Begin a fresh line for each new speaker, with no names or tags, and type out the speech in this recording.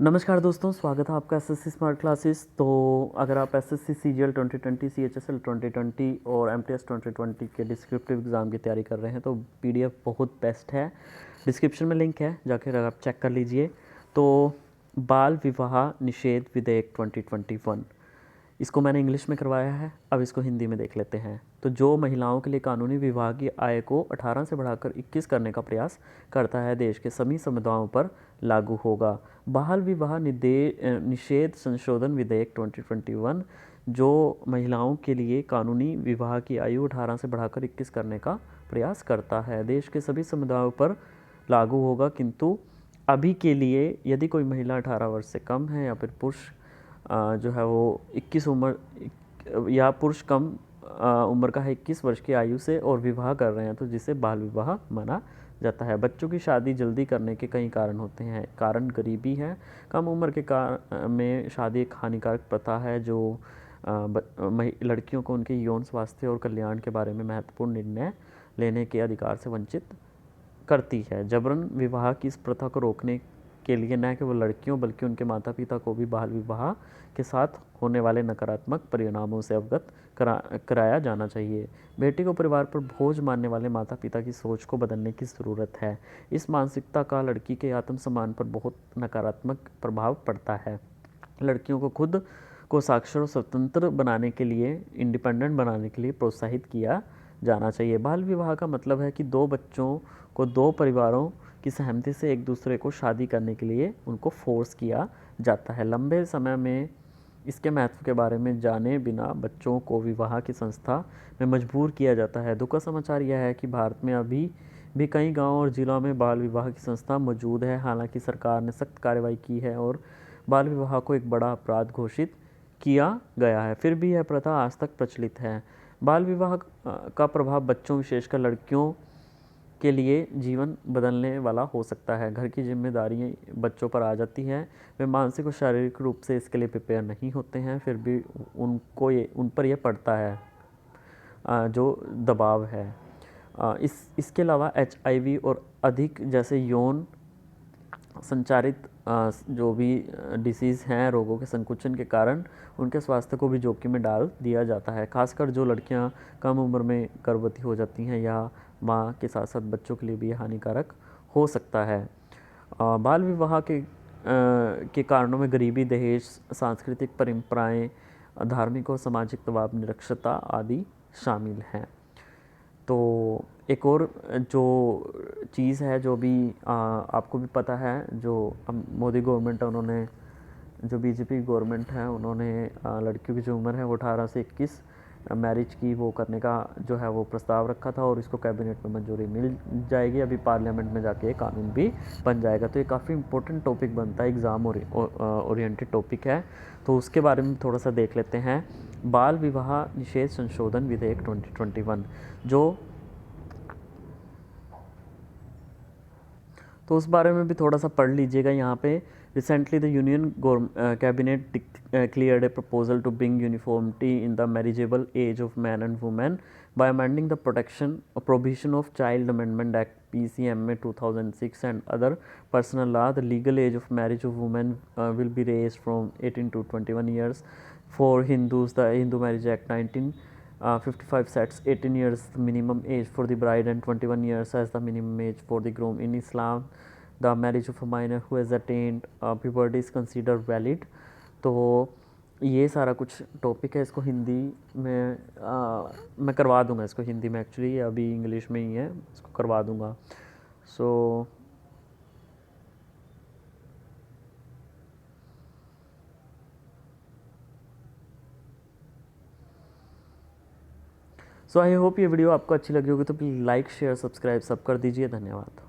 नमस्कार दोस्तों, स्वागत है आपका एसएससी स्मार्ट क्लासेस। तो अगर आप एसएससी सीजीएल 2020, सीएचएसएल 2020 और एमटीएस 2020 के डिस्क्रिप्टिव एग्ज़ाम की तैयारी कर रहे हैं तो पीडीएफ बहुत बेस्ट है। डिस्क्रिप्शन में लिंक है, जाकर आप चेक कर लीजिए। तो बाल विवाह निषेध विधेयक 2021, इसको मैंने इंग्लिश में करवाया है, अब इसको हिंदी में देख लेते हैं। तो जो महिलाओं के लिए कानूनी विवाह की आयु को 18 से बढ़ाकर 21 करने का प्रयास करता है, देश के सभी समुदायों पर लागू होगा। बाल विवाह निषेध संशोधन विधेयक 2021 जो महिलाओं के लिए कानूनी विवाह की आयु 18 से बढ़ाकर 21 करने का प्रयास करता है, देश के सभी समुदायों पर लागू होगा। किंतु अभी के लिए यदि कोई महिला 18 वर्ष से कम है या फिर पुरुष जो है वो 21 उम्र या पुरुष कम उम्र का है 21 वर्ष की आयु से और विवाह कर रहे हैं तो जिसे बाल विवाह माना जाता है। बच्चों की शादी जल्दी करने के कई कारण होते हैं। कारण गरीबी है, कम उम्र के में शादी एक हानिकारक प्रथा है जो लड़कियों को उनके यौन स्वास्थ्य और कल्याण के बारे में महत्वपूर्ण निर्णय लेने के अधिकार से वंचित करती है। जबरन विवाह की इस प्रथा को रोकने के लिए न केवल लड़कियों बल्कि उनके माता पिता को भी बाल विवाह के साथ होने वाले नकारात्मक परिणामों से अवगत कराया जाना चाहिए। बेटी को परिवार पर बोझ मानने वाले माता पिता की सोच को बदलने की ज़रूरत है। इस मानसिकता का लड़की के आत्मसम्मान पर बहुत नकारात्मक प्रभाव पड़ता है। लड़कियों को खुद को साक्षर और स्वतंत्र बनाने के लिए, इंडिपेंडेंट बनाने के लिए प्रोत्साहित किया जाना चाहिए। बाल विवाह का मतलब है कि दो बच्चों को दो परिवारों की सहमति से एक दूसरे को शादी करने के लिए उनको फोर्स किया जाता है। लंबे समय में इसके महत्व के बारे में जाने बिना बच्चों को विवाह की संस्था में मजबूर किया जाता है। दुख का समाचार यह है कि भारत में अभी भी कई गांवों और जिलों में बाल विवाह की संस्था मौजूद है। हालांकि सरकार ने सख्त कार्रवाई की है और बाल विवाह को एक बड़ा अपराध घोषित किया गया है, फिर भी यह प्रथा आज तक प्रचलित है। बाल विवाह का प्रभाव बच्चों, विशेषकर लड़कियों के लिए जीवन बदलने वाला हो सकता है। घर की जिम्मेदारियां बच्चों पर आ जाती हैं, वे मानसिक और शारीरिक रूप से इसके लिए प्रिपेयर नहीं होते हैं, फिर भी उन पर यह पड़ता है जो दबाव है। इसके अलावा HIV और अधिक जैसे यौन संचारित जो भी डिसीज़ हैं, रोगों के संकुचन के कारण उनके स्वास्थ्य को भी जोखिम में डाल दिया जाता है। खासकर जो लड़कियां कम उम्र में गर्भवती हो जाती हैं या माँ के साथ साथ बच्चों के लिए भी हानिकारक हो सकता है। बाल विवाह के कारणों में गरीबी, दहेज, सांस्कृतिक परंपराएं, धार्मिक और सामाजिक दबाव, निरक्षरता आदि शामिल हैं। तो एक और जो चीज़ है जो भी आपको भी पता है, जो मोदी गवर्नमेंट है उन्होंने, जो बीजेपी गवर्नमेंट है उन्होंने लड़कियों की जो उम्र है वो 18 से 21 मैरिज की वो करने का जो है वो प्रस्ताव रखा था और इसको कैबिनेट में मंजूरी मिल जाएगी। अभी पार्लियामेंट में जाके कानून भी बन जाएगा। तो ये काफ़ी इंपॉर्टेंट टॉपिक बनता है, एग्ज़ाम ओरिएंटेड टॉपिक है, तो उसके बारे में थोड़ा सा देख लेते हैं। बाल विवाह निषेध संशोधन विधेयक 2021 तो उस बारे में भी थोड़ा सा पढ़ लीजिएगा यहाँ पे। Recently the union cabinet cleared a proposal to bring uniformity in the marriageable age of men and women by amending the provision of Child Amendment Act PCMA 2006 and other personal law. The legal age of marriage of women will be raised from 18 to 21 years. For Hindus, the Hindu Marriage Act 1955 sets 18 years the minimum age for the bride and 21 years as the minimum age for the groom. In Islam, the marriage of a minor who has attained puberty is considered valid. तो ये सारा कुछ topic है, इसको हिंदी में मैं करवा दूंगा। इसको हिंदी में एक्चुअली अभी इंग्लिश में ही है, इसको करवा दूंगा। सो आई होप ये वीडियो आपको अच्छी लगी होगी, तो प्लीज़ लाइक, शेयर, सब्सक्राइब सब कर दीजिए। धन्यवाद।